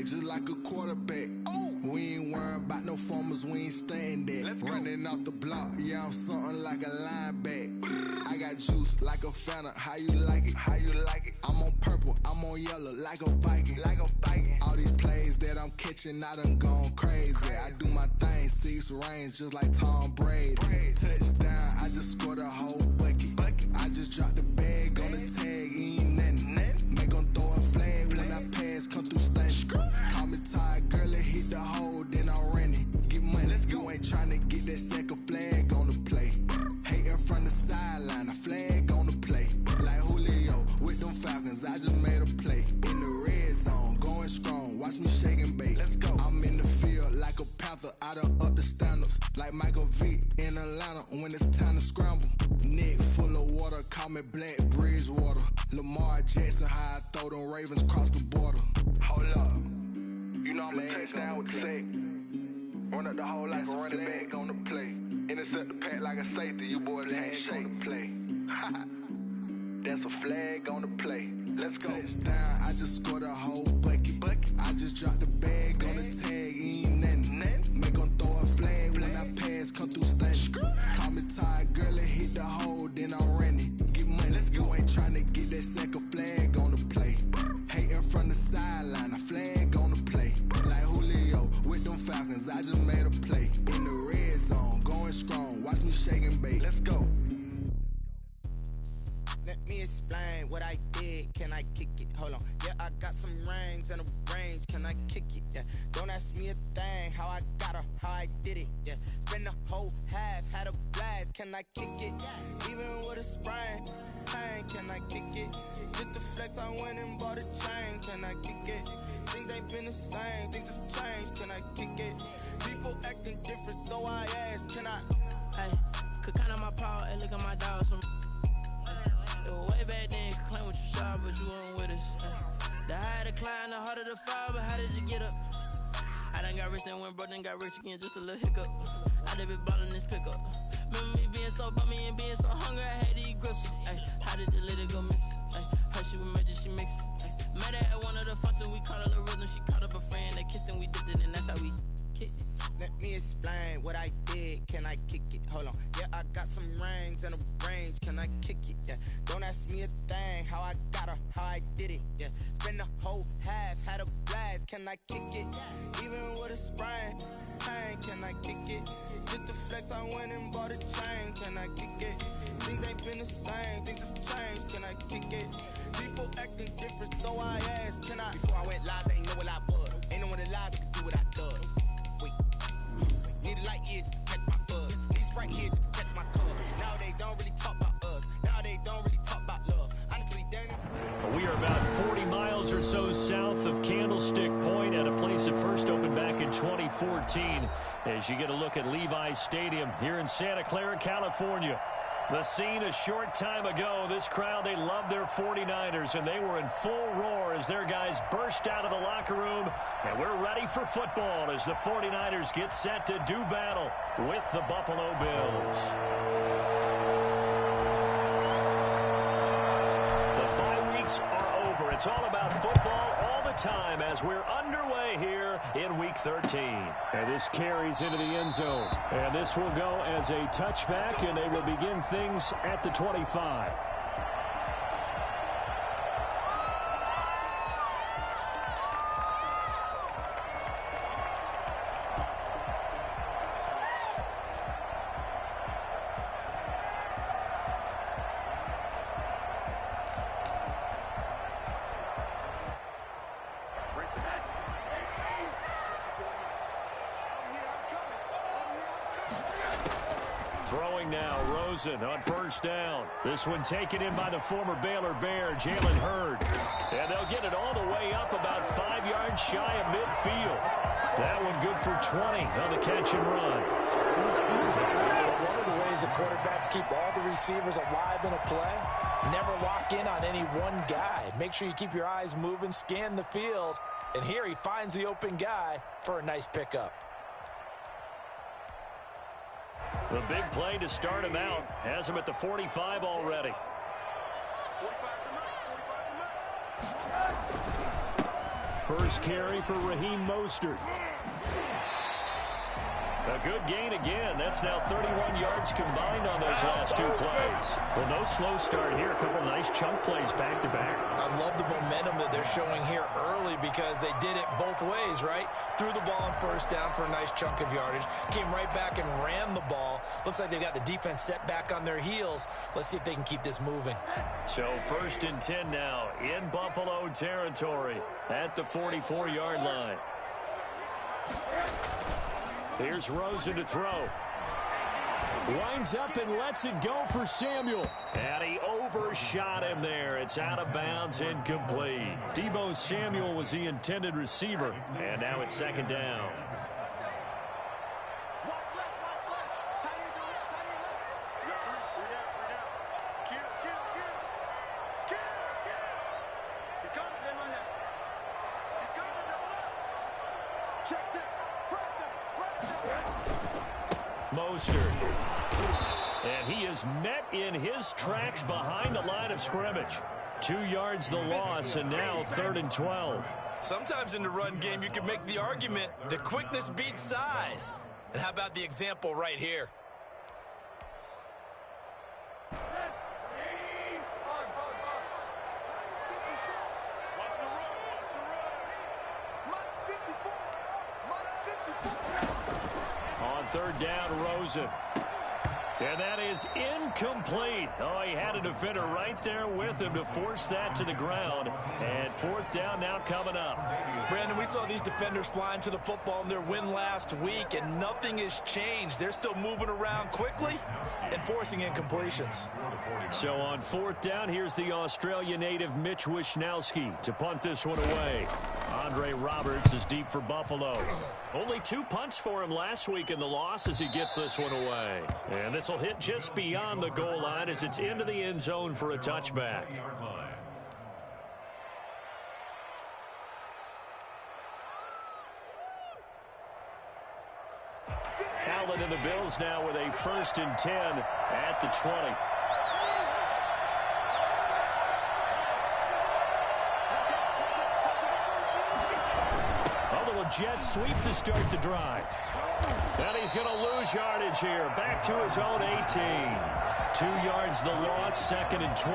legs just like a quarterback. We ain't worrying about no formers, we ain't staying there. Running off the block, yeah, I'm something like a linebacker. I got juice like a Fanta, how you like it? How you like it? I'm on purple, I'm on yellow like a Viking. Like a Viking. All these plays that I'm catching, I done gone crazy. I do my thing, 6 range just like Tom Brady. Touchdown, I just scored a whole bucket. I just dropped the bag on the tag, ain't nothing. Make 'em throw a flag when I pass, come through stunning. Call me tired, girl, it hit the hole, then I ran it. Get money, you ain't tryna get that second flag on the play. Hating from the sideline, a flag on the play. Like Julio with them Falcons, I just made a play. In the red zone, going strong, watch me shake and bake. I'm in the field like a panther, I done up the stand-ups. Like Michael Vick in Atlanta when it's time to scramble. Neck full of water, call me Black Bridgewater. Lamar Jackson, how I throw them Ravens cross the border. Hold up, you know I'm a touchdown with the sack. Run up the hole like a running back on the play. Intercept the pack like a safety, you boys ain't shake the play. That's a flag on the play. Let's go. Touchdown, I just scored a whole bucket. I just dropped the bag on the tag, ain't nothing. Make 'em throw a flag when I pass, come through stunning. Call me tired, girl, it hit the hole, then I ran it. Get money, you ain't tryna get that second flag on the play. Hating from the sideline, a flag on the play. Like Julio with them Falcons, I just made a play. In the red zone, going strong, watch me shake and bake. Let's go. Let me explain what I did. Can I kick it? Hold on. Yeah, I got some rings and a range. Can I kick it? Yeah. Don't ask me a thing. How I got her, how I did it. Yeah. Spend the whole half, had a blast. Can I kick it? Even with a sprain. Pain, can I kick it? Just the flex, I went and bought a chain. Can I kick it? Things ain't been the same. Things have changed. Can I kick it? People acting different, so I ask. Can I? Hey, could count on my power and look at my dogs from. It was way back then, could claim what you saw, but you weren't with us. The higher the climb, the harder the fall, but how did you get up? I done got rich and went broke, then got rich again, just a little hiccup. I done been ballin' this pickup. Remember me being so bummy and being so hungry, I had to eat gristle. Ay, how did the lady go miss? Ay, her she was major, she mixed. Met her at one of the functions, we caught a little rhythm, she caught up a friend, they kissed and we dipped it, and that's how we kicked it. Let me explain what I did. Can I kick it? Hold on. Yeah, I got some rings and a range. Can I kick it? Yeah. Don't ask me a thing. How I got her, how I did it. Yeah. Spend the whole half, had a blast. Can I kick it? Even with a sprain. Pain, can I kick it? Just the flex, I went and bought a chain. Can I kick it? Things ain't been the same. Things have changed. Can I kick it? People acting different, so I asked. Can I? Before I went live, they ain't know what I was. Ain't no one alive that can do what I does. Need a light years to catch my buzz. Need Sprite here to catch my cuz. Now they don't really talk about us. Now they don't really talk about love. Honestly, Danny. We are about 40 miles or so south of Candlestick Point at a place that first opened back in 2014 as you get a look at Levi's Stadium here in Santa Clara, California. The scene a short time ago, this crowd, they love their 49ers, and they were in full roar as their guys burst out of the locker room. And we're ready for football as the 49ers get set to do battle with the Buffalo Bills. The bye weeks are over. It's all about football all the time as we're underway here in Week 13. And this carries into the end zone. And this will go as a touchback, and they will begin things at the 25. Throwing now, Rosen on first down. This one taken in by the former Baylor Bear, Jalen Hurd. And they'll get it all the way up about 5 yards shy of midfield. That one good for 20 on the catch and run. One of the ways the quarterbacks keep all the receivers alive in a play, never lock in on any one guy. Make sure you keep your eyes moving, scan the field. And here he finds the open guy for a nice pickup. The big play to start him out has him at the 45 already. First carry for Raheem Mostert. A good gain again. That's now 31 yards combined on those last two plays. Well, no slow start here. A couple nice chunk plays back-to-back. I love the momentum that they're showing here early because they did it both ways, right? Threw the ball on first down for a nice chunk of yardage. Came right back and ran the ball. Looks like they've got the defense set back on their heels. Let's see if they can keep this moving. So 1st and 10 now in Buffalo territory at the 44-yard line. Here's Rosen to throw. Winds up and lets it go for Samuel. And he overshot him there. It's out of bounds, incomplete. Deebo Samuel was the intended receiver. And now it's 2nd down. Mostert. And he is met in his tracks behind the line of scrimmage. 2 yards the loss, and now 3rd and 12. Sometimes in the run game, you can make the argument that quickness beats size. And how about the example right here? On 3rd down, Rosen. And that is incomplete. Oh, he had a defender right there with him to force that to the ground. And 4th down now coming up. Brandon, we saw these defenders flying to the football in their win last week, and nothing has changed. They're still moving around quickly and forcing incompletions. So on 4th down, here's the Australia native Mitch Wishnowsky to punt this one away. Andre Roberts is deep for Buffalo. Only 2 punts for him last week in the loss as he gets this one away. And this will hit just beyond the goal line as it's into the end zone for a touchback. Allen and the Bills now with a 1st and 10 at the 20. Jet sweep to start the drive. And he's going to lose yardage here. Back to his own 18. 2 yards the loss, 2nd and 12.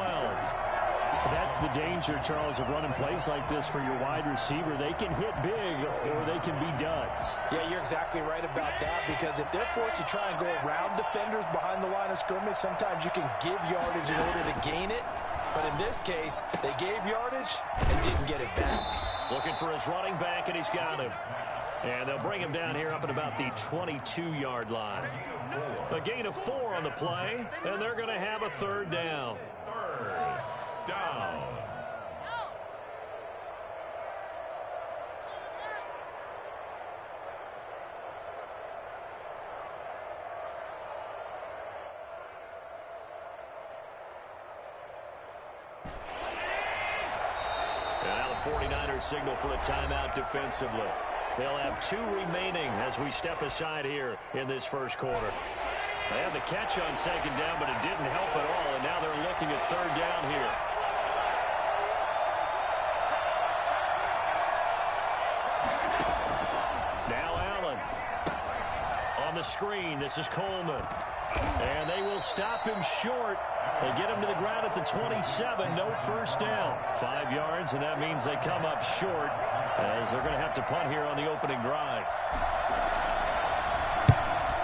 That's the danger, Charles, of running plays like this for your wide receiver. They can hit big or they can be duds. Yeah, you're exactly right about that, because if they're forced to try and go around defenders behind the line of scrimmage, sometimes you can give yardage in order to gain it. But in this case, they gave yardage and didn't get it back. Looking for his running back, and he's got him. And they'll bring him down here up at about the 22-yard line. A gain of 4 on the play, and they're going to have a 3rd down. 3rd down. And now the 49ers signal for a timeout defensively. They'll have 2 remaining as we step aside here in this first quarter. They had the catch on 2nd down, but it didn't help at all, and now they're looking at 3rd down here. Now Allen. On the screen, this is Coleman. And they will stop him short. They get him to the ground at the 27. No 1st down. 5 yards, and that means they come up short as they're going to have to punt here on the opening drive.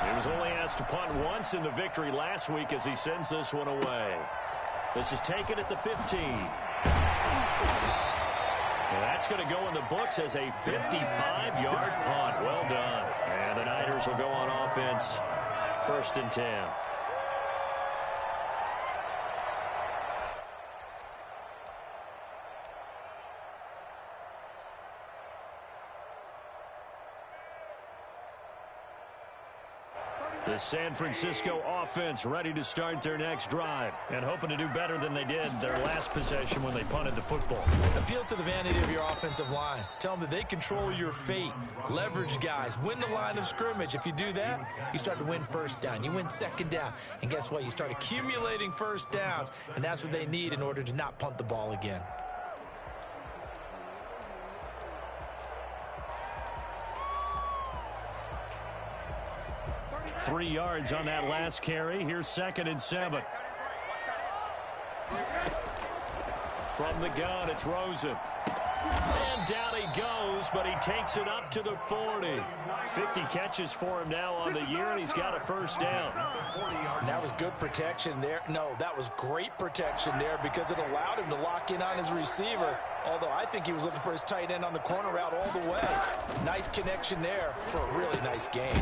He was only asked to punt once in the victory last week as he sends this one away. This is taken at the 15. And that's going to go in the books as a 55-yard punt. Well done. And the Niners will go on offense. 1st and 10. The San Francisco offense ready to start their next drive and hoping to do better than they did their last possession when they punted the football. Appeal to the vanity of your offensive line. Tell them that they control your fate. Leverage guys. Win the line of scrimmage. If you do that, you start to win 1st down. You win 2nd down. And guess what? You start accumulating 1st downs. And that's what they need in order to not punt the ball again. 3 yards on that last carry. Here's 2nd and 7. From the gun, it's Rosen. And down he goes, but he takes it up to the 40. 50 catches for him now on the year, and he's got a first down. And that was good protection there. No, that was great protection there because it allowed him to lock in on his receiver, although I think he was looking for his tight end on the corner route all the way. Nice connection there for a really nice gain.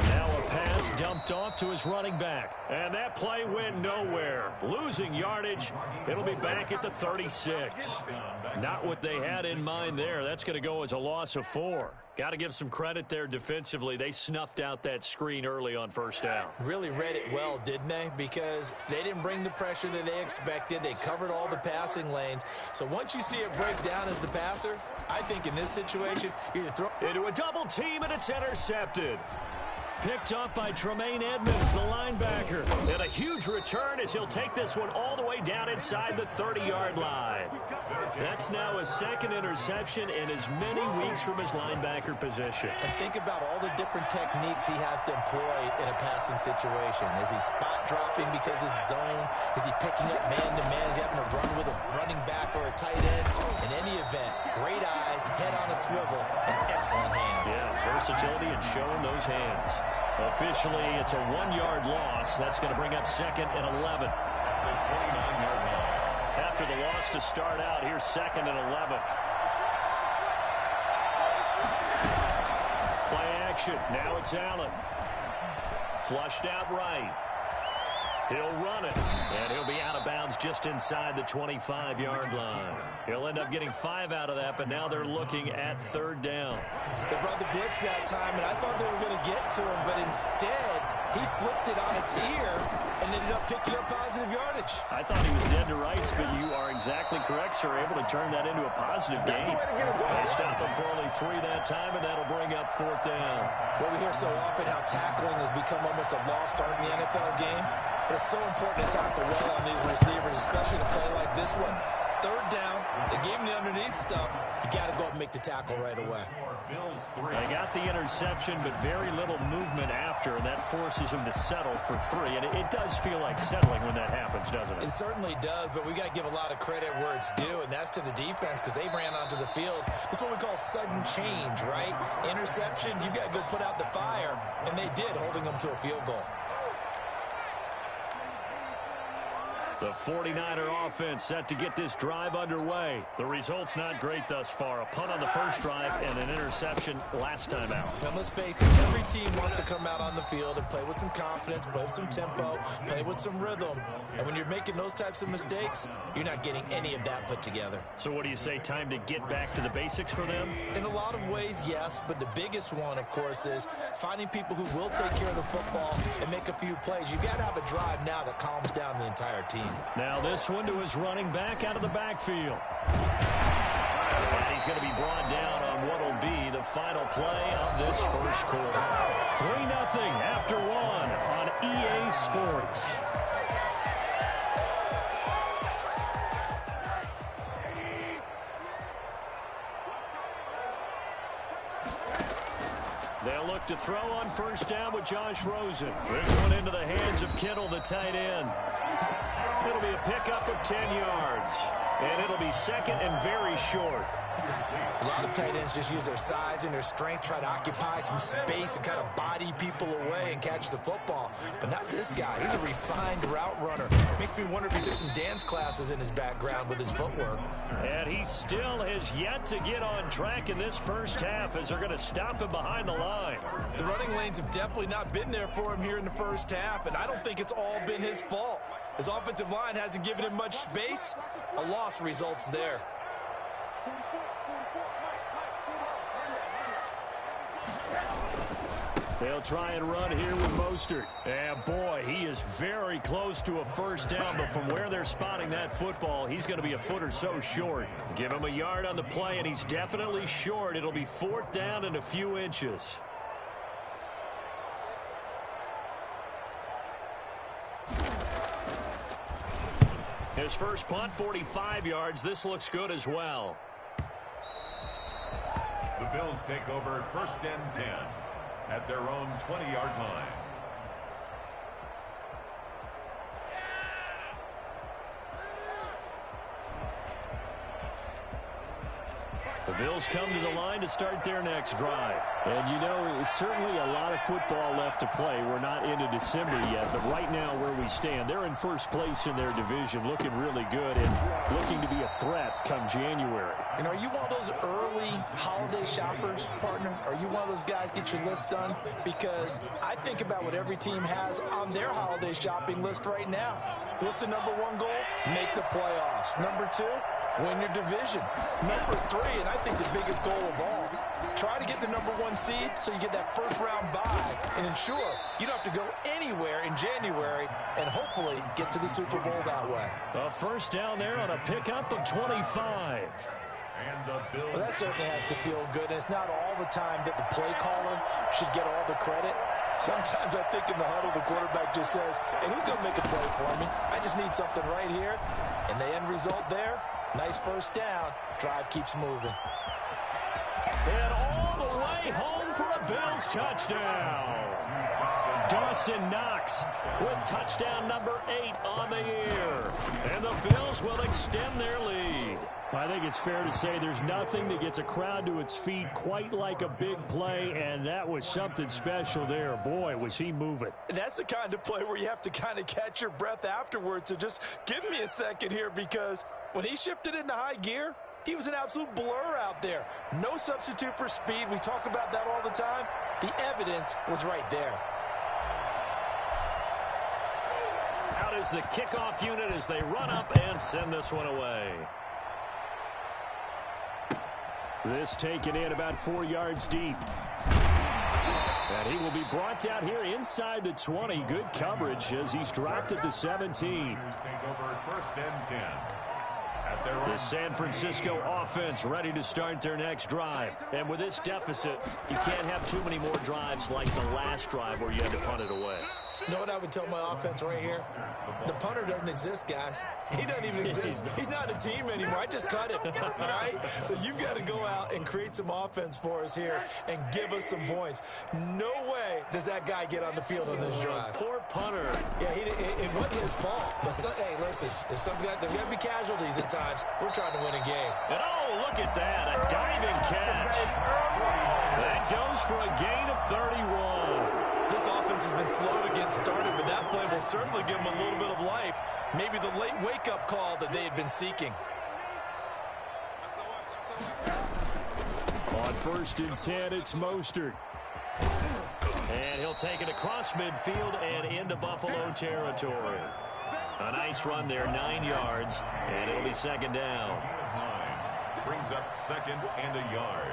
Now a pass dumped off to his running back. And that play went nowhere. Losing yardage. It'll be back at the 36. Not what they had in mind there. That's going to go as a loss of 4. Got to give some credit there defensively. They snuffed out that screen early on first down. Really read it well, didn't they? Because they didn't bring the pressure that they expected. They covered all the passing lanes. So once you see it break down as the passer, I think in this situation, you either throw into a double team, and it's intercepted. Picked up by Tremaine Edmonds, the linebacker. And a huge return as he'll take this one all the way down inside the 30-yard line. That's now his 2nd interception in as many weeks from his linebacker position. And think about all the different techniques he has to employ in a passing situation. Is he spot dropping because it's zone? Is he picking up man-to-man? Is he having to run with a running back or a tight end? In any event, great eyes, head on a swivel, and excellent hands. Yeah, versatility and showing those hands. Officially, it's a 1-yard loss. That's going to bring up 2nd and 11. After the loss to start out, here's 2nd and 11. Play action. Now it's Allen. Flushed out right. He'll run it, and he'll be out of bounds just inside the 25-yard line. He'll end up getting 5 out of that, but now they're looking at 3rd down. They brought the blitz that time, and I thought they were going to get to him, but instead, he flipped it on its ear and ended up picking up positive yardage. I thought he was dead to rights, but you are exactly correct, sir. Able to turn that into a positive gain. They stop him for only 3 that time, and that'll bring up 4th down. Well, we hear so often how tackling has become almost a lost art in the NFL game. But it's so important to tackle well on these receivers, especially to play like this one. 3rd down, they gave him the underneath stuff. You got to go up and make the tackle right away. They got the interception, but very little movement after, and that forces him to settle for 3. And it does feel like settling when that happens, doesn't it? It certainly does, but we got to give a lot of credit where it's due, and that's to the defense because they ran onto the field. This is what we call sudden change, right? Interception, you got to go put out the fire, and they did, holding them to a field goal. The 49er offense set to get this drive underway. The result's not great thus far. A punt on the first drive and an interception last time out. And let's face it, every team wants to come out on the field and play with some confidence, play with some tempo, play with some rhythm. And when you're making those types of mistakes, you're not getting any of that put together. So what do you say, time to get back to the basics for them? In a lot of ways, yes, but the biggest one, of course, is finding people who will take care of the football and make a few plays. You've got to have a drive now that calms down the entire team. Now this one to his running back out of the backfield. And he's going to be brought down on what will be the final play of this first quarter. 3-0 after 1 on EA Sports. They'll look to throw on first down with Josh Rosen. This one into the hands of Kittle, the tight end. It'll be a pickup of 10 yards. And it'll be 2nd and very short. A lot of tight ends just use their size and their strength, try to occupy some space and kind of body people away and catch the football. But not this guy. He's a refined route runner. Makes me wonder if he took some dance classes in his background with his footwork. And he still has yet to get on track in this first half as they're going to stop him behind the line. The running lanes have definitely not been there for him here in the first half, and I don't think it's all been his fault. His offensive line hasn't given him much space. A loss results there. They'll try and run here with Mostert. And boy, he is very close to a first down, but from where they're spotting that football, he's going to be a foot or so short. Give him a yard on the play, and he's definitely short. It'll be 4th down and a few inches. His first punt, 45 yards. This looks good as well. The Bills take over 1st and 10 at their own 20-yard line. Bills come to the line to start their next drive. And you know, certainly a lot of football left to play. We're not into December yet, but right now where we stand, they're in first place in their division, looking really good and looking to be a threat come January. And are you one of those early holiday shoppers, partner? Are you one of those guys get your list done? Because I think about what every team has on their holiday shopping list right now. What's the number one goal? Make the playoffs. Number two, win your division. Number three, and I think the biggest goal of all, try to get the number one seed so you get that first round bye and ensure you don't have to go anywhere in January and hopefully get to the Super Bowl that way. A first down there on a pickup of 25. Well, that certainly has to feel good, and it's not all the time that the play caller should get all the credit. Sometimes I think in the huddle, the quarterback just says, hey, who's going to make a play for me? I just need something right here. And the end result there, nice first down. Drive keeps moving. And all the way home for a Bills touchdown. Dawson Knox with touchdown number 8 on the year. And the Bills will extend their lead. I think it's fair to say there's nothing that gets a crowd to its feet quite like a big play, and that was something special there. Boy, was he moving. And that's the kind of play where you have to kind of catch your breath afterwards. So just give me a second here, because when he shifted into high gear, he was an absolute blur out there. No substitute for speed. We talk about that all the time. The evidence was right there. Out is the kickoff unit as they run up and send this one away. This taken in about 4 yards deep. And he will be brought down here inside the 20. Good coverage as he's dropped at the 17. The San Francisco offense ready to start their next drive. And with this deficit, you can't have too many more drives like the last drive where you had to punt it away. You know what I would tell my offense right here? The punter doesn't exist, guys. He doesn't even exist. He's not a team anymore. I just cut him, all right? So you've got to go out and create some offense for us here and give us some points. No way does that guy get on the field on this drive. Poor punter. Yeah, it wasn't his fault. But hey, listen, there's got to be casualties at times. We're trying to win a game. And oh, look at that, a diving catch. That goes for a gain of 31. This offense has been slow to get started, but that play will certainly give them a little bit of life. Maybe the late wake-up call that they had been seeking. On 1st and 10, it's Mostert. And he'll take it across midfield and into Buffalo territory. A nice run there, 9 yards, and it'll be second down. Brings up second and a yard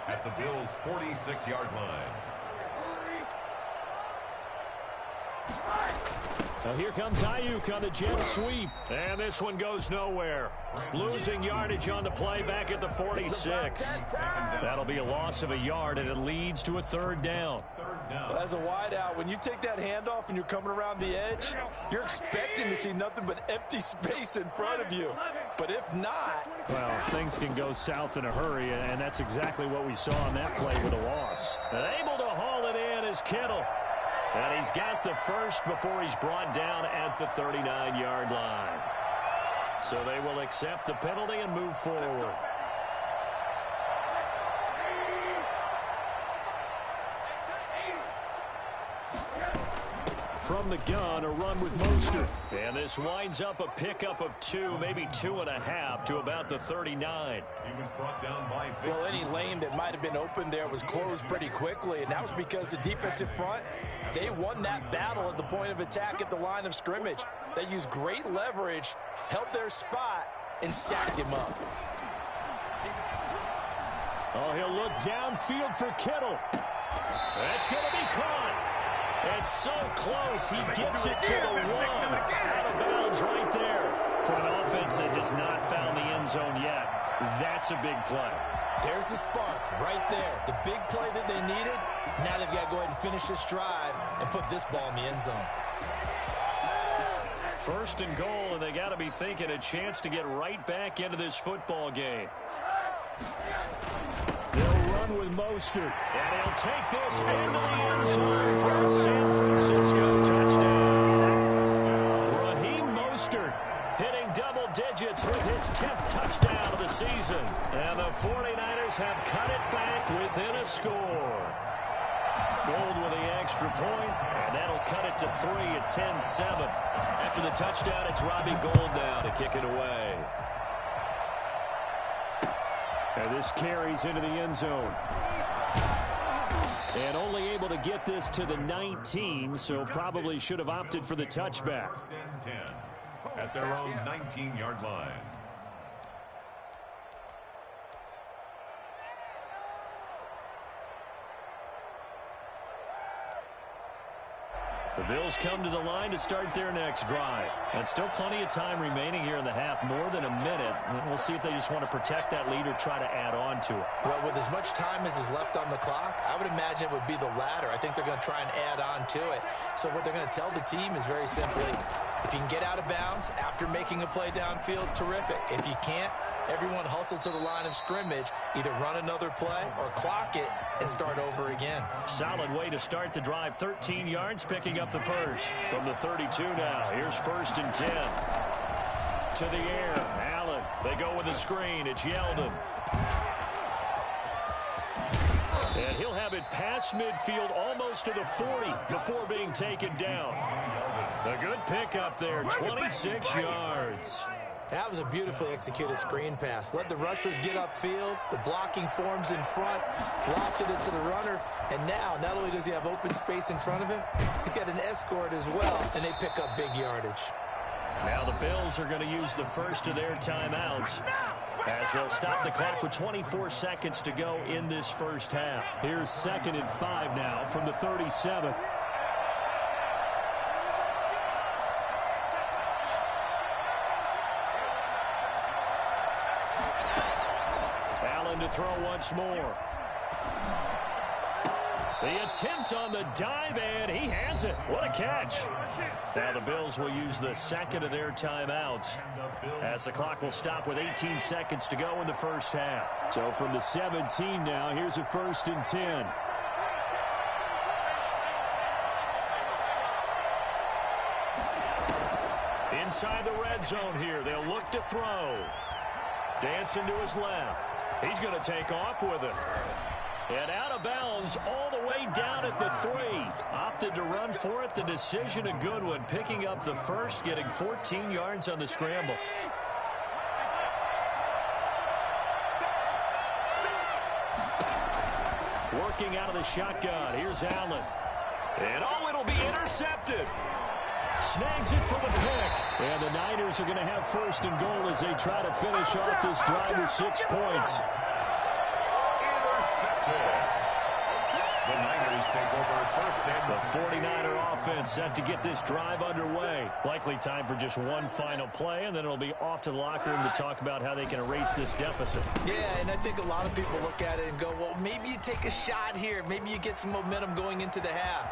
at the Bills' 46-yard line. Now here comes Ayuk on the jet sweep. And this one goes nowhere. Losing yardage on the play back at the 46. That'll be a loss of a yard, and it leads to a third down. Well, as a wideout, when you take that handoff and you're coming around the edge, you're expecting to see nothing but empty space in front of you. But if not... Well, things can go south in a hurry, and that's exactly what we saw on that play with a loss. And able to haul it in is Kittle. And he's got the first before he's brought down at the 39-yard line. So they will accept the penalty and move forward. From the gun, a run with Mostert. And this winds up a pickup of 2, maybe 2.5 to about the 39. He was brought down by... Well, any lane that might have been open there was closed pretty quickly, and that was because the defensive front, they won that battle at the point of attack at the line of scrimmage. They used great leverage, held their spot, and stacked him up. Oh, he'll look downfield for Kittle. That's going to be caught. It's so close, he gets it to the 1. Out of bounds right there. For an offense that has not found the end zone yet, that's a big play. There's the spark right there. The big play that they needed. Now they've got to go ahead and finish this drive and put this ball in the end zone. First and goal, and they got to be thinking a chance to get right back into this football game. They'll run with Mostert. And he'll take this into the end zone for a San Francisco touchdown. Raheem Mostert hitting double digits with his 10th touchdown of the season. And the 49ers Bears have cut it back within a score. Gold with the extra point, and that'll cut it to 3 at 10-7. After the touchdown, it's Robbie Gould now to kick it away. And this carries into the end zone. And only able to get this to the 19, so probably should have opted for the touchback. 10 at their own 19-yard line. The Bills come to the line to start their next drive. And still plenty of time remaining here in the half, more than a minute. And we'll see if they just want to protect that lead or try to add on to it. Well, with as much time as is left on the clock, I would imagine it would be the latter. I think they're going to try and add on to it. So what they're going to tell the team is very simply, if you can get out of bounds after making a play downfield, terrific. If you can't, everyone hustle to the line of scrimmage, either run another play or clock it and start over again. Solid way to start the drive. 13 yards, picking up the first. From the 32 now, here's 1st and 10. To the air, Allen. They go with the screen. It's Yeldon. And he'll have it past midfield almost to the 40 before being taken down. A good pickup there, 26 yards. That was a beautifully executed screen pass. Let the rushers get upfield. The blocking forms in front. Lofted it to the runner. And now, not only does he have open space in front of him, he's got an escort as well, and they pick up big yardage. Now the Bills are going to use the first of their timeouts as they'll stop the clock with 24 seconds to go in this first half. Here's 2nd and 5 now from the 37. To throw once more. The attempt on the dive, and he has it. What a catch. Now the Bills will use the second of their timeouts as the clock will stop with 18 seconds to go in the first half. So from the 17 now, here's a 1st and 10. Inside the red zone here, they'll look to throw. Dancing to his left. He's going to take off with it. And out of bounds all the way down at the 3. Opted to run for it. The decision a good one. Picking up the first, getting 14 yards on the scramble. Working out of the shotgun. Here's Allen. And oh, it'll be intercepted. Snags it for the pick. And the Niners are going to have 1st and goal as they try to finish off this drive with 6 points. Intercepted. The Niners take over 1st and The 49er offense set to get this drive underway. Likely time for just one final play, and then it'll be off to the locker room to talk about how they can erase this deficit. Yeah, and I think a lot of people look at it and go, well, maybe you take a shot here. Maybe you get some momentum going into the half.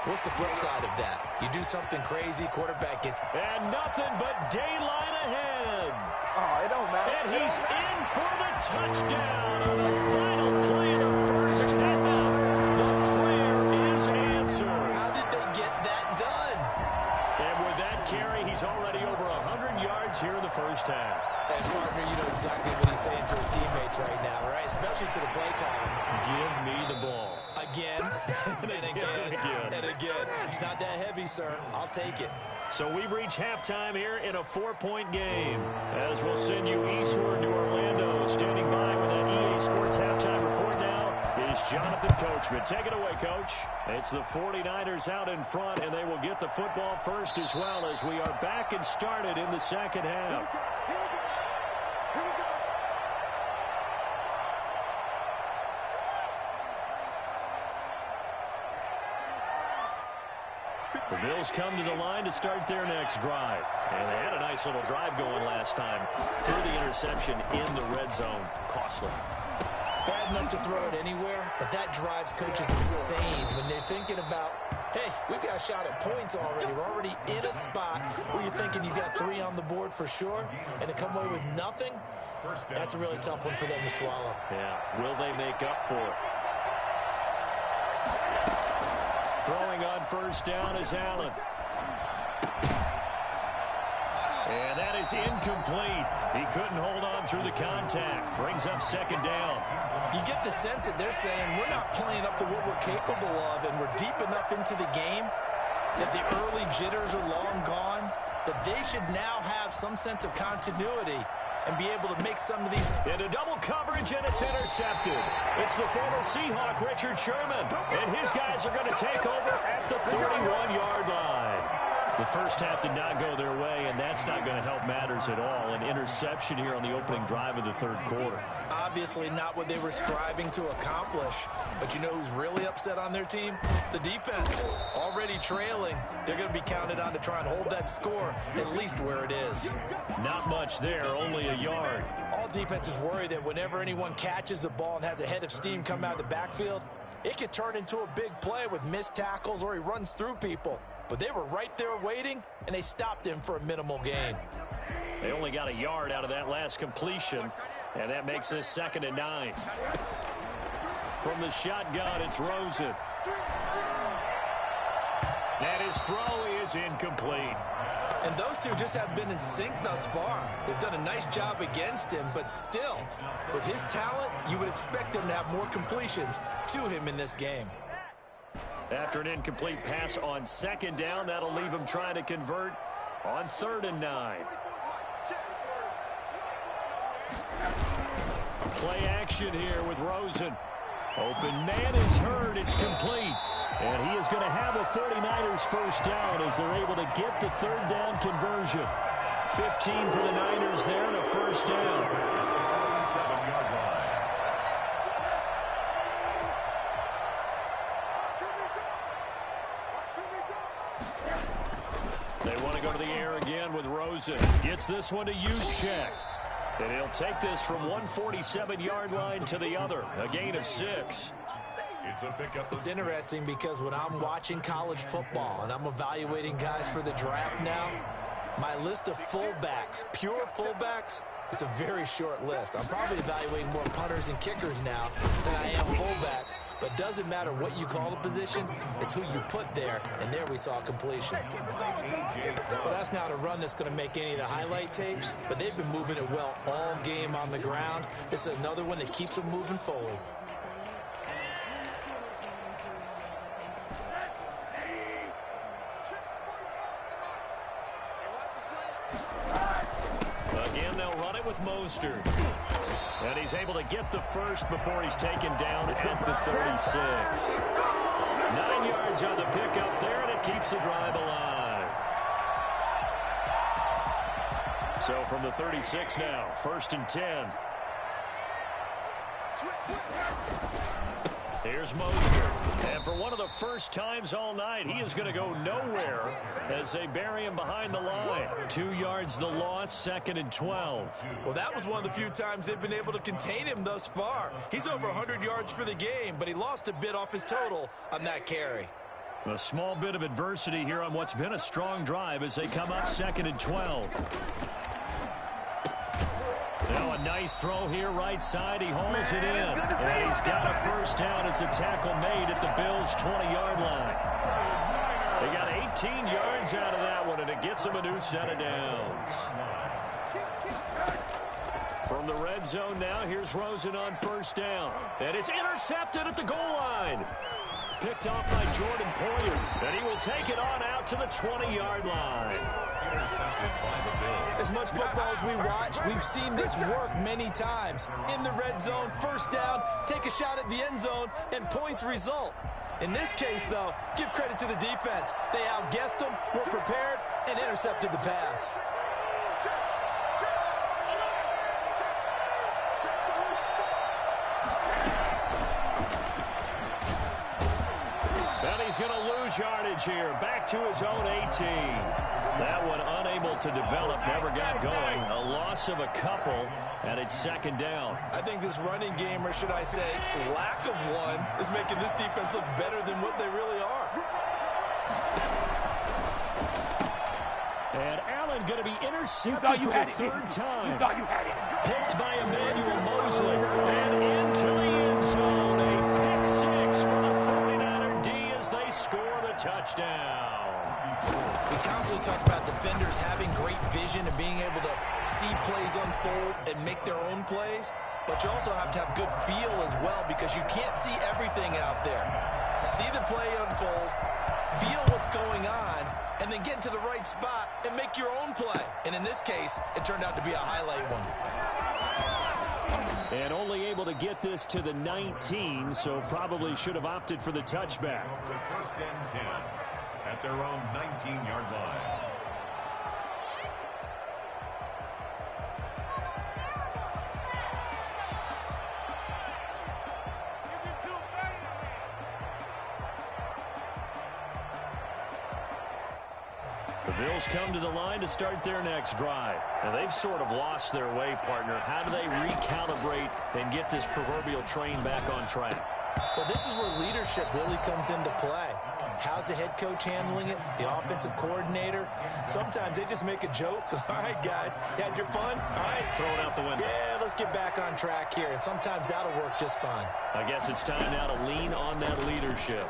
What's the flip side of that? You do something crazy, quarterback gets... And nothing but daylight ahead. Oh, it don't matter. And he's in for the touchdown on the final play of the first half. The prayer is answered. How did they get that done? And with that carry, he's already over 100 yards here in the first half. And partner, you know exactly what he's saying to his teammates right now, right? Especially to the play caller. Give me the ball. Again, and again, and again. It's not that heavy, sir. I'll take it. So we've reached halftime here in a 4-point game. As we'll send you eastward to Orlando. Standing by with that EA Sports halftime report now is Jonathan Coachman. Take it away, Coach. It's the 49ers out in front, and they will get the football first as well as we are back and started in the second half. The Bills come to the line to start their next drive. And they had a nice little drive going last time. Through the interception in the red zone. Costly. Bad enough to throw it anywhere, but that drives coaches insane when they're thinking about, hey, we've got a shot at points already. We're already in a spot where you're thinking you got 3 on the board for sure, and to come away with nothing, that's a really tough one for them to swallow. Yeah, will they make up for it? Throwing on first down is Allen. And that is incomplete. He couldn't hold on through the contact. Brings up second down. You get the sense that they're saying we're not playing up to what we're capable of, and we're deep enough into the game that the early jitters are long gone, that they should now have some sense of continuity and be able to make some of these. Into double coverage, and it's intercepted. It's the former Seahawk, Richard Sherman, and his guys are going to take over at the 31-yard line. The first half did not go their way, and that's not going to help matters at all. An interception here on the opening drive of the third quarter. Obviously not what they were striving to accomplish. But you know who's really upset on their team? The defense. Already trailing. They're going to be counted on to try and hold that score at least where it is. Not much there, only a yard. All defenses worry that whenever anyone catches the ball and has a head of steam come out of the backfield, it could turn into a big play with missed tackles or he runs through people. But they were right there waiting, and they stopped him for a minimal gain. They only got a yard out of that last completion, and that makes this 2nd and 9. From the shotgun, it's Rosen. And his throw is incomplete. And those two just have been in sync thus far. They've done a nice job against him, but still, with his talent, you would expect them to have more completions to him in this game. After an incomplete pass on 2nd down, that'll leave him trying to convert on 3rd and 9. Play action here with Rosen. Open man is heard. It's complete. And he is going to have a 49ers first down as they're able to get the 3rd down conversion. 15 for the Niners there and a first down. 7-yard line. They want to go to the air again with Rosen. Gets this one to Juszczyk. And he'll take this from 147-yard line to the other. A gain of 6. It's interesting because when I'm watching college football and I'm evaluating guys for the draft now, my list of fullbacks, pure fullbacks, it's a very short list. I'm probably evaluating more punters and kickers now than I am fullbacks. But it doesn't matter what you call the position, it's who you put there, and there we saw completion. Well, that's not a run that's going to make any of the highlight tapes, but they've been moving it well all game on the ground. This is another one that keeps them moving forward. Again, they'll run it with Mostert. And he's able to get the first before he's taken down at the 36. 9 yards on the pickup there, and it keeps the drive alive. So from the 36 now, 1st and 10. Here's Mostert. And for one of the first times all night, he is going to go nowhere as they bury him behind the line. 2 yards the loss, 2nd and 12. Well, that was one of the few times they've been able to contain him thus far. He's over 100 yards for the game, but he lost a bit off his total on that carry. A small bit of adversity here on what's been a strong drive as they come up 2nd and 12. Now a nice throw here right side. He hauls it in. And he's got a first down as the tackle made at the Bills' 20-yard line. They got 18 yards out of that one, and it gets them a new set of downs. From the red zone now, here's Rosen on first down. And it's intercepted at the goal line. Picked off by Jordan Poyer. And he will take it on out to the 20-yard line. As much football as we watch, we've seen this work many times. In the red zone, first down, take a shot at the end zone, and points result. In this case, though, give credit to the defense. They outguessed them, were prepared, and intercepted the pass. And he's going to lose yardage here. Back to his own 18. That one unable to develop, never got going. A loss of a couple, and it's 2nd down. I think this running game, or should I say lack of one, is making this defense look better than what they really are. And Allen going to be intercepted for the 3rd time. You thought you had it. Picked by Emmanuel Mosley. And into the end zone. A pick 6 for the 49er D as they score the touchdown. We constantly talk about defenders having great vision and being able to see plays unfold and make their own plays, but you also have to have good feel as well because you can't see everything out there. See the play unfold, feel what's going on, and then get into the right spot and make your own play. And in this case, it turned out to be a highlight one. And only able to get this to the 19, so probably should have opted for the touchback. First and 10 at their own 19-yard line. The Bills come to the line to start their next drive. And they've sort of lost their way, partner. How do they recalibrate and get this proverbial train back on track? Well, this is where leadership really comes into play. How's the head coach handling it? The offensive coordinator? Sometimes they just make a joke. All right, guys, you had your fun? All right. Throw it out the window. Yeah, let's get back on track here. And sometimes that'll work just fine. I guess it's time now to lean on that leadership.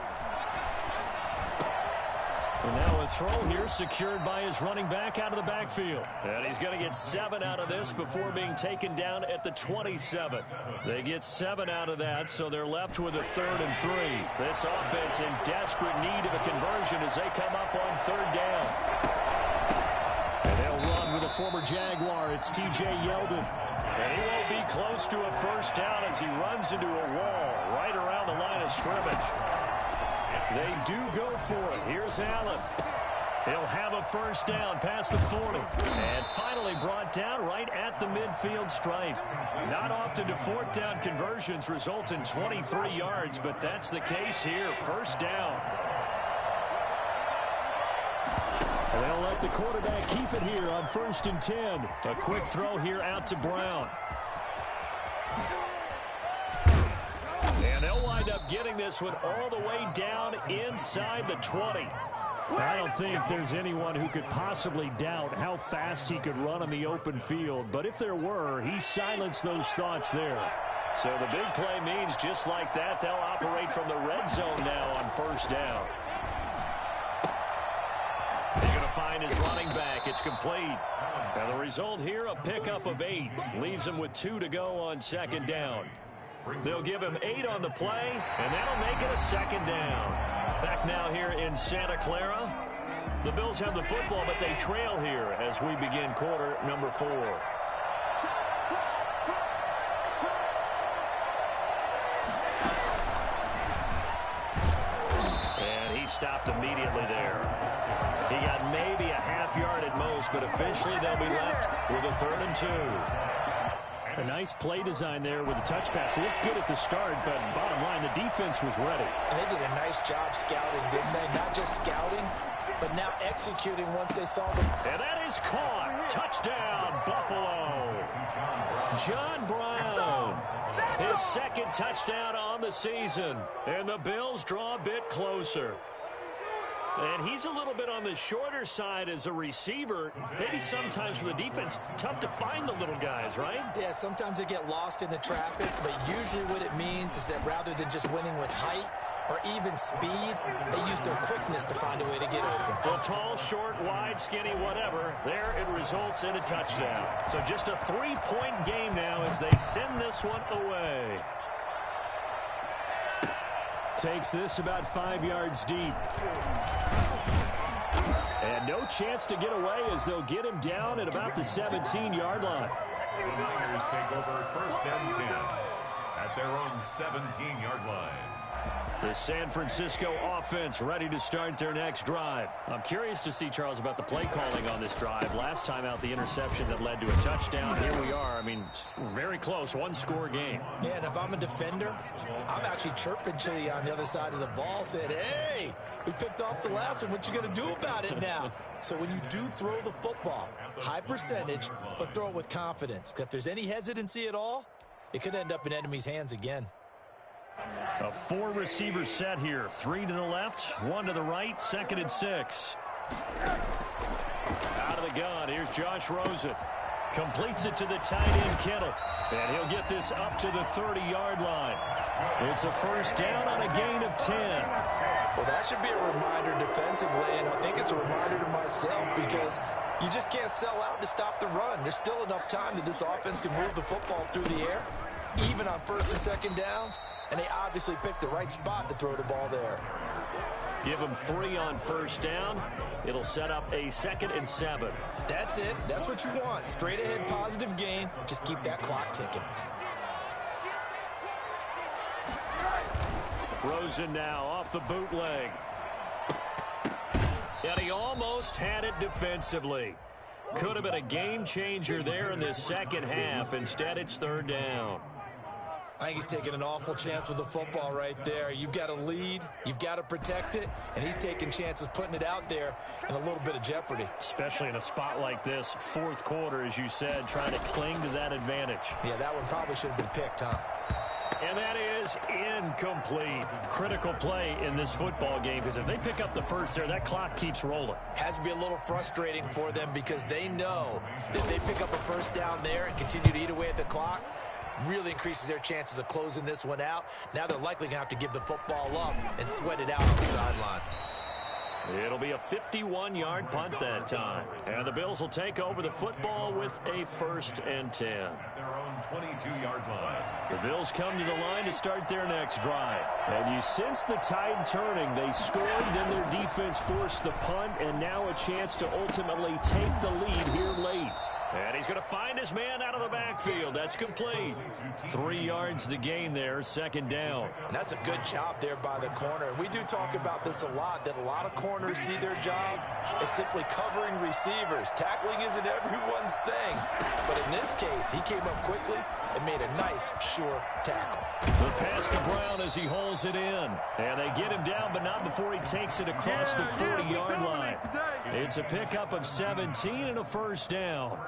And now a throw here secured by his running back out of the backfield. And he's going to get 7 out of this before being taken down at the 27. They get 7 out of that, so they're left with a 3rd and 3. This offense in desperate need of a conversion as they come up on 3rd down. And they'll run with a former Jaguar. It's T.J. Yeldon. And he won't be close to a first down as he runs into a wall right around the line of scrimmage. They do go for it. Here's Allen. He'll have a first down past the 40. And finally brought down right at the midfield stripe. Not often do 4th down conversions result in 23 yards, but that's the case here. First down. And they'll let the quarterback keep it here on 1st and 10. A quick throw here out to Brown. And they'll wind up getting this one all the way down inside the 20. I don't think there's anyone who could possibly doubt how fast he could run on the open field. But if there were, he silenced those thoughts there. So the big play means just like that, they'll operate from the red zone now on first down. They're going to find his running back. It's complete. And the result here, a pickup of 8. Leaves him with 2 to go on second down. They'll give him 8 on the play, and that'll make it a second down. Back now here in Santa Clara. The Bills have the football, but they trail here as we begin quarter number 4. And he stopped immediately there. He got maybe a half yard at most, but officially they'll be left with a 3rd and 2. A nice play design there with a touch pass. Looked good at the start, but bottom line, the defense was ready. And they did a nice job scouting, didn't they? Not just scouting, but now executing once they saw them. And that is caught. Touchdown, Buffalo. John Brown. His 2nd touchdown on the season. And the Bills draw a bit closer. And he's a little bit on the shorter side as a receiver. Maybe sometimes for the defense, tough to find the little guys, right? Yeah, sometimes they get lost in the traffic, but usually what it means is that rather than just winning with height or even speed, they use their quickness to find a way to get open. Well, tall, short, wide, skinny, whatever, there it results in a touchdown. So just a 3-point game now as they send this one away. Takes this about 5 yards deep. And no chance to get away as they'll get him down at about the 17-yard line. The Niners take over 1st and 10 at their own 17-yard line. The San Francisco offense ready to start their next drive. I'm curious to see, Charles, about the play calling on this drive. Last time out, the interception that led to a touchdown. Here we are. I mean, very close, 1-score game. Yeah, and if I'm a defender, I'm actually chirping to you on the other side of the ball, saying, hey, we picked off the last one. What you going to do about it now? So when you do throw the football, high percentage, but throw it with confidence. If there's any hesitancy at all, it could end up in enemy's hands again. A 4-receiver set here. 3 to the left, 1 to the right, 2nd and 6. Out of the gun, here's Josh Rosen. Completes it to the tight end, Kittle. And he'll get this up to the 30-yard line. It's a first down on a gain of 10. Well, that should be a reminder defensively, and I think it's a reminder to myself because you just can't sell out to stop the run. There's still enough time that this offense can move the football through the air, even on first and second downs, and they obviously picked the right spot to throw the ball there. Give them 3 on first down. It'll set up a 2nd and 7. That's it. That's what you want. Straight ahead positive gain. Just keep that clock ticking. Rosen now off the bootleg. And he almost had it defensively. Could have been a game changer there in this second half. Instead, it's 3rd down. I think he's taking an awful chance with the football right there. You've got to lead, you've got to protect it, and he's taking chances putting it out there in a little bit of jeopardy. Especially in a spot like this, 4th quarter, as you said, trying to cling to that advantage. Yeah, that one probably should have been picked, huh? And that is incomplete. Critical play in this football game, because if they pick up the first there, that clock keeps rolling. Has to be a little frustrating for them because they know that if they pick up a first down there and continue to eat away at the clock, really increases their chances of closing this one out. Now they're likely going to have to give the football up and sweat it out on the sideline. It'll be a 51-yard punt that time. And the Bills will take over the football with a 1st and 10. Their own 22-yard line. The Bills come to the line to start their next drive. And you sense the tide turning. They scored, then their defense forced the punt, and now a chance to ultimately take the lead here late. And he's going to find his man out of the backfield. That's complete. 3 yards the gain there, 2nd down. And that's a good job there by the corner. We do talk about this a lot, that a lot of corners see their job as simply covering receivers. Tackling isn't everyone's thing. But in this case, he came up quickly and made a nice, sure tackle. The pass to Brown as he holds it in. And they get him down, but not before he takes it across the 40-yard line. It's a pickup of 17 and a 1st down.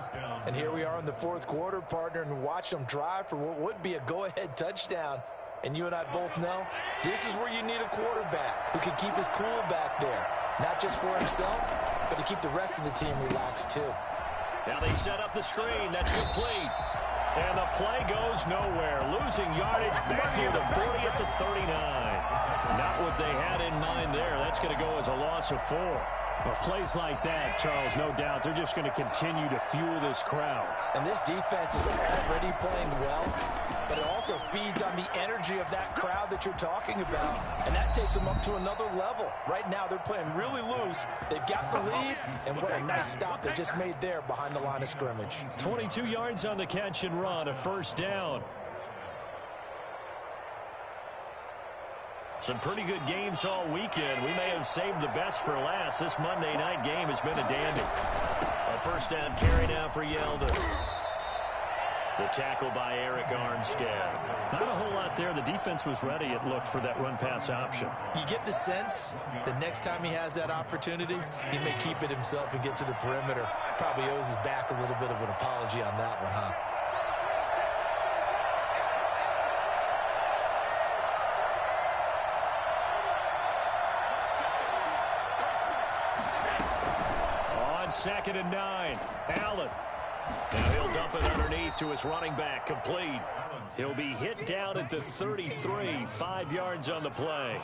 And here we are in the 4th quarter, partner, and watch them drive for what would be a go-ahead touchdown. And you and I both know this is where you need a quarterback who can keep his cool back there. Not just for himself, but to keep the rest of the team relaxed too. Now they set up the screen. That's complete. And the play goes nowhere. Losing yardage back near the 40 at the 39. Not what they had in mind there. That's going to go as a loss of 4. Well, plays like that, Charles, no doubt, they're just going to continue to fuel this crowd. And this defense is already playing well, but it also feeds on the energy of that crowd that you're talking about, and that takes them up to another level. Right now, they're playing really loose. They've got the lead, and what a nice stop they just made there behind the line of scrimmage. 22 yards on the catch and run, a 1st down. Some pretty good games all weekend. We may have saved the best for last. This Monday night game has been a dandy. A 1st down carry now for Yeldon. The tackle by Eric Armstead. Not a whole lot there. The defense was ready, it looked, for that run-pass option. You get the sense that next time he has that opportunity, he may keep it himself and get to the perimeter. Probably owes his back a little bit of an apology on that one, huh? On 2nd and 9, Allen. Now he'll dump it underneath to his running back, complete. He'll be hit down at the 33, 5 yards on the play.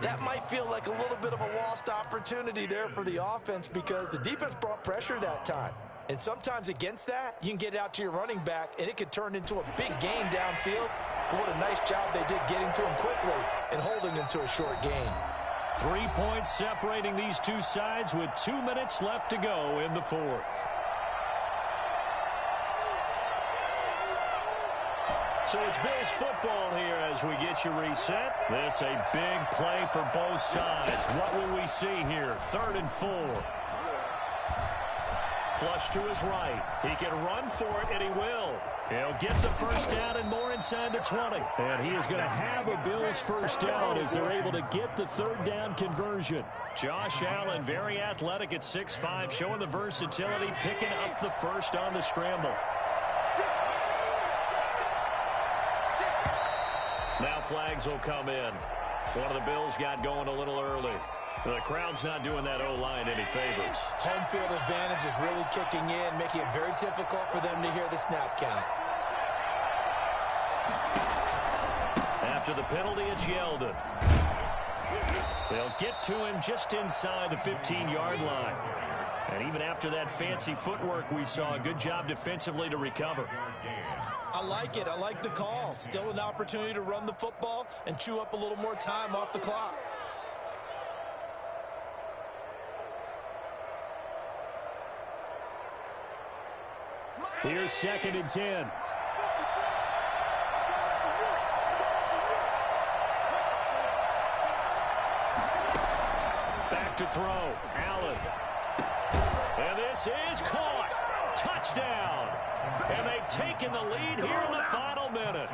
That might feel like a little bit of a lost opportunity there for the offense because the defense brought pressure that time. And sometimes against that, you can get out to your running back, and it could turn into a big gain downfield. But what a nice job they did getting to him quickly and holding him to a short gain. 3 points separating these two sides with 2 minutes left to go in the 4th. So it's Bills football here as we get you reset. This a big play for both sides. What will we see here? 3rd and 4. Flush to his right. He can run for it, and he will. He'll get the 1st down and more inside the 20. And he is going to have a Bills 1st down as they're able to get the 3rd down conversion. Josh Allen, very athletic at 6'5", showing the versatility, picking up the 1st on the scramble. Now flags will come in. One of the Bills got going a little early. The crowd's not doing that O-line any favors. Home field advantage is really kicking in, making it very difficult for them to hear the snap count. After the penalty, it's Yeldon. They'll get to him just inside the 15-yard line. And even after that fancy footwork we saw, a good job defensively to recover. I like it. I like the call. Still an opportunity to run the football and chew up a little more time off the clock. Here's 2nd and 10. Back to throw. Allen. And this is caught. Touchdown. And they've taken the lead here in the final minute.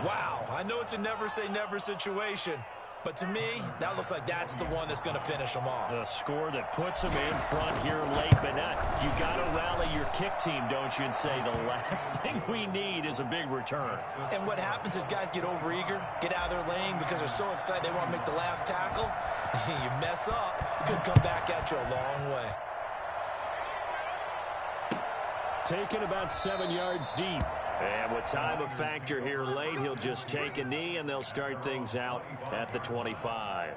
Wow. I know it's a never-say-never situation, but to me, that looks like that's the one that's going to finish them off. The score that puts them in front here late, but not. You got to rally your kick team, don't you, and say the last thing we need is a big return. And what happens is guys get overeager, get out of their lane because they're so excited they want to make the last tackle. You mess up, could come back at you a long way. Taken about 7 yards deep. And with time a factor here late, he'll just take a knee, and they'll start things out at the 25.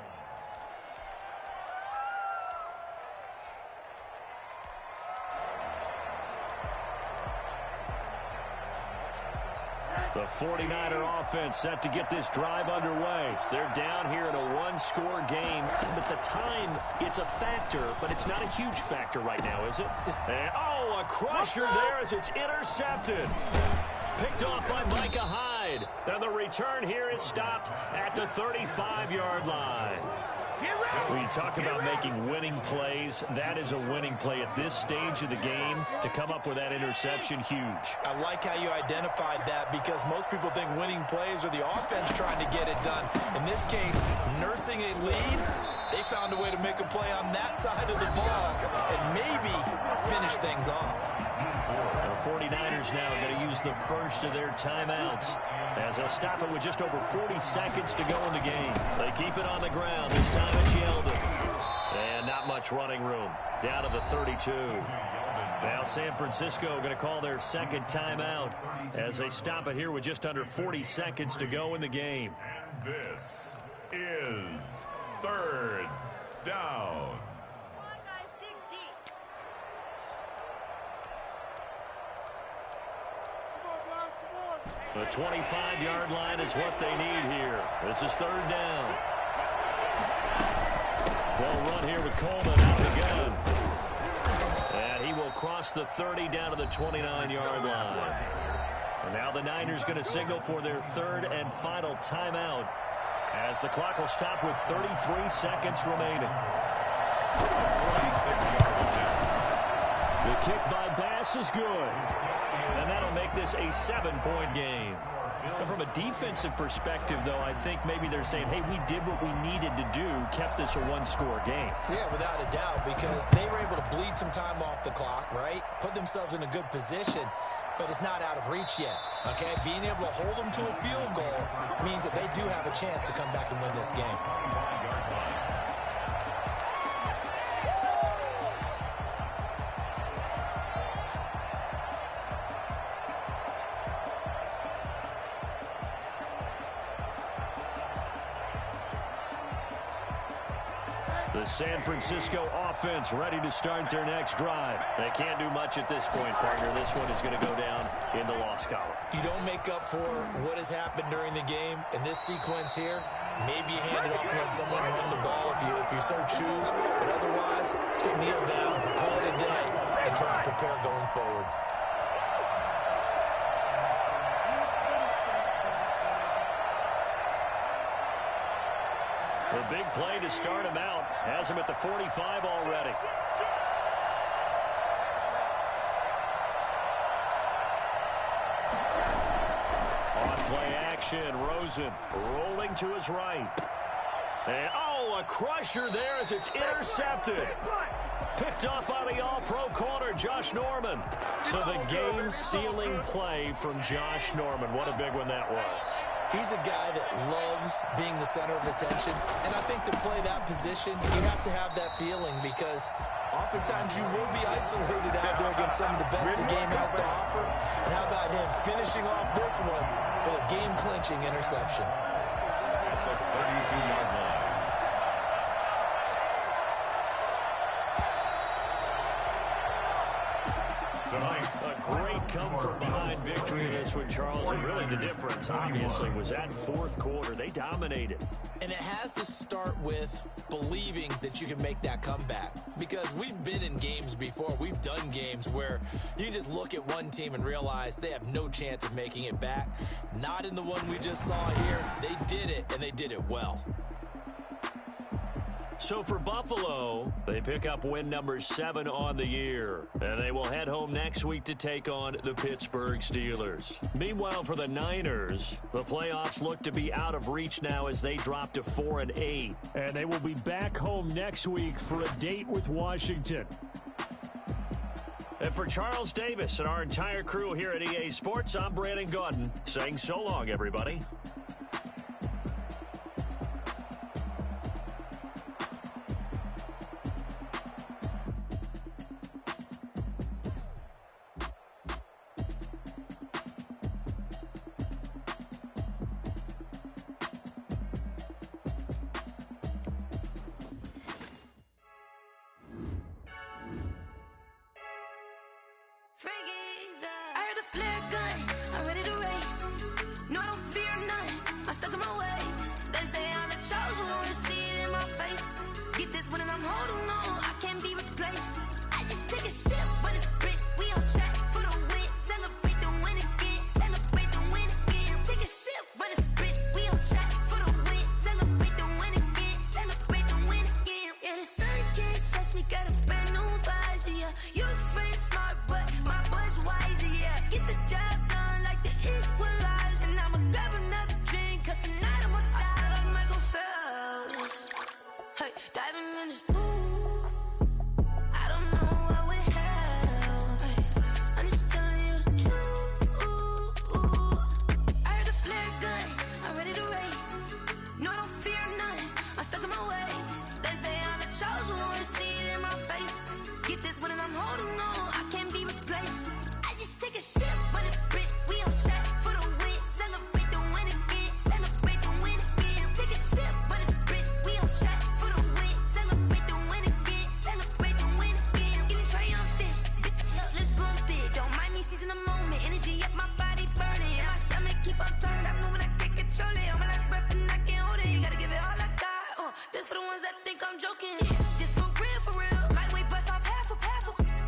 The 49er offense set to get this drive underway. They're down here in a one-score game. But the time, it's a factor, but it's not a huge factor right now, is it? And, oh, a crusher there as it's intercepted. Picked off by Micah Hyde. And the return here is stopped at the 35-yard line. When you talk about making winning plays, that is a winning play at this stage of the game. To come up with that interception, huge. I like how you identified that because most people think winning plays are the offense trying to get it done. In this case, nursing a lead, they found a way to make a play on that side of the ball and maybe finish things off. The 49ers now going to use the first of their timeouts as they'll stop it with just over 40 seconds to go in the game. They keep it on the ground. This time it's Yeldon. And not much running room. Down to the 32. Now San Francisco going to call their second timeout as they stop it here with just under 40 seconds to go in the game. And this is 3rd down. The 25-yard line is what they need here. This is 3rd down. They'll run here with Coleman out of the gun. And he will cross the 30 down to the 29-yard line. And now the Niners going to signal for their 3rd and final timeout as the clock will stop with 33 seconds remaining. The kick by Bass is good. And that'll make this a 7-point game. And from a defensive perspective, though, I think maybe they're saying, hey, we did what we needed to do, kept this a one-score game. Yeah, without a doubt, because they were able to bleed some time off the clock, right? Put themselves in a good position, but it's not out of reach yet, okay? Being able to hold them to a field goal means that they do have a chance to come back and win this game. The San Francisco offense ready to start their next drive. They can't do much at this point, partner. This one is going to go down in the loss column. You don't make up for what has happened during the game in this sequence here. Maybe you hand it off and let someone run the ball if you so choose. But otherwise, just kneel down, call it a day, and try to prepare going forward. The big play to start him out has him at the 45 already. On play action, Rosen rolling to his right. And, oh, a crusher there as it's intercepted. Picked off by the all-pro corner, Josh Norman. So the game-sealing play from Josh Norman. What a big one that was. He's a guy that loves being the center of attention, and I think to play that position, you have to have that feeling because oftentimes you will be isolated out there against some of the best the game has to offer. And how about him finishing off this one with a game-clinching interception? At the 32-yard line, tonight's A great come-from-behind victory in this one, Charles. And really the difference, obviously, was that fourth quarter. They dominated. And it has to start with believing that you can make that comeback. Because we've been in games before. We've done games where you just look at one team and realize they have no chance of making it back. Not in the one we just saw here. They did it, and they did it well. So for Buffalo, they pick up win number 7 on the year. And they will head home next week to take on the Pittsburgh Steelers. Meanwhile, for the Niners, the playoffs look to be out of reach now as they drop to 4-8. And they will be back home next week for a date with Washington. And for Charles Davis and our entire crew here at EA Sports, I'm Brandon Gaudin saying so long, everybody. I heard a flare gun, I'm ready to race. No, I don't fear none, I'm stuck in my ways. They say I'm the chosen one, to see it in my face. Get this one and I'm holding on, I can't be replaced. I just take a sip when it's split, we on track for the win. Celebrate the win again, celebrate the win again. Take a sip when it's split, we on track for the win. Celebrate the win again, celebrate the win again. Yeah, the sun can't touch me, got a brand new visor, yeah. You're friend smart, but my boy's wiser, yeah. Get the job done like the equalizer. And I'ma grab another drink, cause tonight I'ma die like Michael Phelps. Hey, diving in this pool, I don't know what would help. Hey, I'm just telling you the truth. I heard a flare gun, I'm ready to race. No, I don't fear none, I'm stuck in my ways. They say I'm the chosen one, to see it in my face. Get this one and I'm holding on, I can't be replaced. I just take a sip when it's split, we on track for the win. Celebrate the win again, celebrate the win again. Take a sip when it's split, we on track for the win. Celebrate the win again, celebrate the win again. Get it triumphant, let's bump it. Don't mind me seizing the moment, energy up my body burning. And my stomach keep up tight, stop moving, I can't control it. On my last breath and I can't hold it, you gotta give it all I got. This for the ones that think I'm joking. This for real, lightweight bust off half a.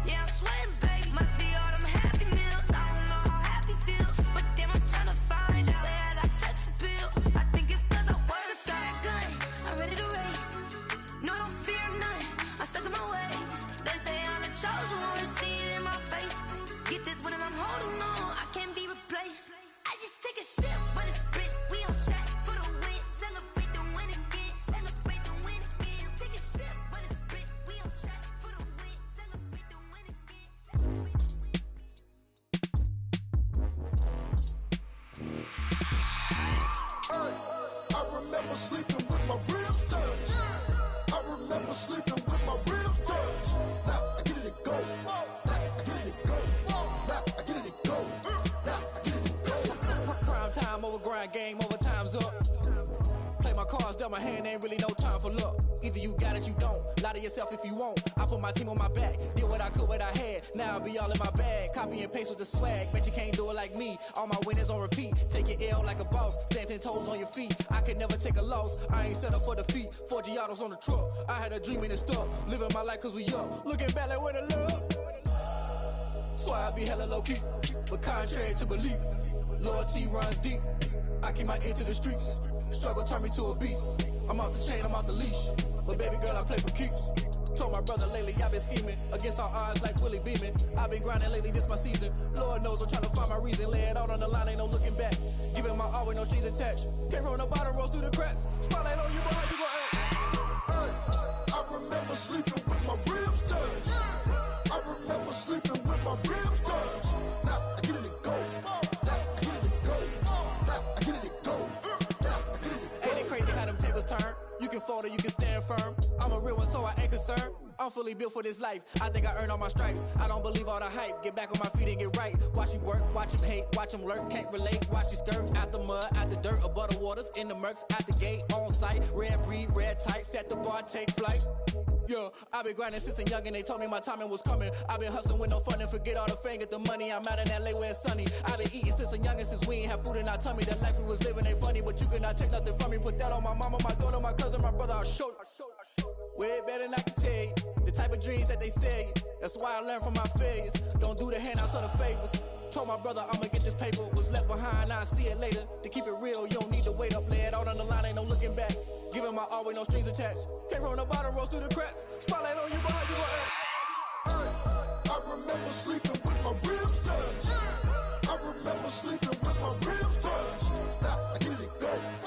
Yeah, I'm sweating, baby. Must be all them happy meals. I don't know how happy feels, but damn, I'm trying to find out. Say I got sex appeal. I think it's cause I wear the flag gun. I'm ready to race. No, I don't fear none, I'm stuck in my ways. They say I'm the chosen one, to see it in my face. Get this one and I'm holding on, I can't be replaced. I just take a sip when it's split, we on track for the win. Celebrate the win again, celebrate the win again. Take a sip when it's split, we on track for the win. Celebrate the win again, celebrate the win again. I remember sleeping with my ribs touched. I remember sleeping with my ribs touched. Now I get it go. Now I get it go. Now I get it go. Now I get it go. Prime time over grind, game over, time's up. Play my cards, dealt my hand, ain't really no time for luck. Either you got it, you don't. Lie to yourself if you won't. I put my team on my back, did what I could, what I had. Now I be all in my bag, copy and paste with the swag. Bet you can't do it like me. All my winners on repeat. Take your L like a boss, stand 10 toes on your feet. I can never take a loss. I ain't set up for defeat. 4 Giottos on the truck. I had a dream and it stuck. Living my life cause we up. Looking back like where the love. So I be hella low key, but contrary to belief, loyalty runs deep. I keep my ear to the streets. Struggle turned me to a beast. I'm out the chain, I'm out the leash. But baby girl, I play for keeps. Told my brother lately, I've been scheming against all odds like Willie Beeman. I've been grinding lately, this my season. Lord knows I'm trying to find my reason. Lay it out on the line, ain't no looking back. Giving my all with no strings attached. Came from the bottom, rose through the cracks. Spotlight on you, boy, how you gon' act? I remember sleeping with my ribs touched. I remember sleeping with my ribs touched. Now I get it go. Now I get it go. Now I get it go. Now I get it go. Ain't it crazy how them tables turn? You can fold or you can stand firm. I'm a real one, so I ain't concerned. I'm fully built for this life. I think I earned all my stripes. I don't believe all the hype. Get back on my feet and get right. Watch you work, watch him hate, watch him lurk. Can't relate, watch you skirt. Out the mud, out the dirt, above the waters, in the murks, out the gate, on site. Red breed, red tight, set the bar, take flight. Yeah, I been grinding since a young and they told me my timing was coming. I been hustling with no fun and forget all the fame, get the money. I'm out in LA where it's sunny. I been eating since a young and since we ain't have food in our tummy. The life we was living ain't funny, but you cannot take nothing from me. Put that on my mama, my daughter, my cousin, my brother, I'll show you. Way better than I can tell you. The type of dreams that they sell you. That's why I learned from my failures. Don't do the handouts or the favors. Told my brother I'ma get this paper. Was left behind, I'll see it later. To keep it real, you don't need to wait up. Lay it out on the line, ain't no looking back. Giving my all with no strings attached. Came from the bottom, rose through the cracks. Spotlight on you, but how you gon' act? I remember sleeping with my ribs touched. I remember sleeping with my ribs touched. Now I get it go.